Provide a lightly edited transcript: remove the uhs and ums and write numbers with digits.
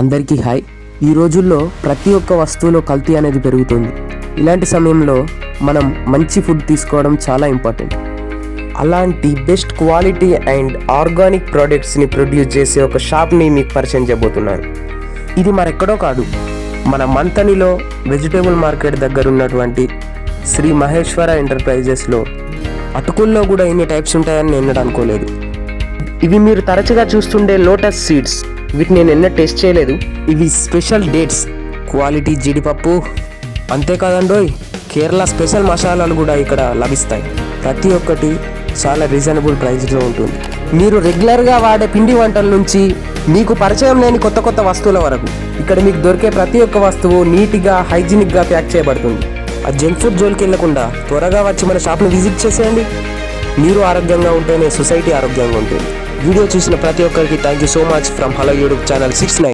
అందరికీ హాయ్. ఈ రోజుల్లో ప్రతి ఒక్క వస్తువులో కల్తీ అనేది పెరుగుతుంది. ఇలాంటి సమయంలో మనం మంచి ఫుడ్ తీసుకోవడం చాలా ఇంపార్టెంట్. అలాంటి బెస్ట్ క్వాలిటీ అండ్ ఆర్గానిక్ ప్రోడక్ట్స్ని ప్రొడ్యూస్ చేసే ఒక షాప్ని మీకు పరిచయం చేయబోతున్నాను. ఇది మరెక్కడో కాదు, మన మంతనిలో వెజిటేబుల్ మార్కెట్ దగ్గర ఉన్నటువంటి శ్రీ మహేశ్వర ఎంటర్ప్రైజెస్లో. అటుకుల్లో కూడా ఇన్ని టైప్స్ ఉంటాయని నేను అనుకోలేదు. ఇవి మీరు తరచుగా చూస్తుండే లోటస్ సీడ్స్, వీటిని నేను ఎన్నో టేస్ట్ చేయలేదు. ఇవి స్పెషల్ డేట్స్, క్వాలిటీ జీడిపప్పు. అంతేకాదండోయ్, కేరళ స్పెషల్ మసాలాలు కూడా ఇక్కడ లభిస్తాయి. ప్రతి ఒక్కటి చాలా రీజనబుల్ ప్రైస్లో ఉంటుంది. మీరు రెగ్యులర్గా వాడే పిండి వంటల నుంచి మీకు పరిచయం లేని కొత్త కొత్త వస్తువుల వరకు ఇక్కడ మీకు దొరికే ప్రతి ఒక్క వస్తువు నీట్గా హైజీనిక్గా ప్యాక్ చేయబడుతుంది. ఆ జంక్ ఫుడ్ జోలికి వెళ్లకుండా త్వరగా వచ్చి మన షాప్ని విజిట్ చేసేయండి. మీరు ఆరోగ్యంగా ఉంటేనే సొసైటీ ఆరోగ్యంగా ఉంటుంది. వీడియో చూసిన ప్రతి ఒక్కరికి thank you so much from hello YouTube channel 69.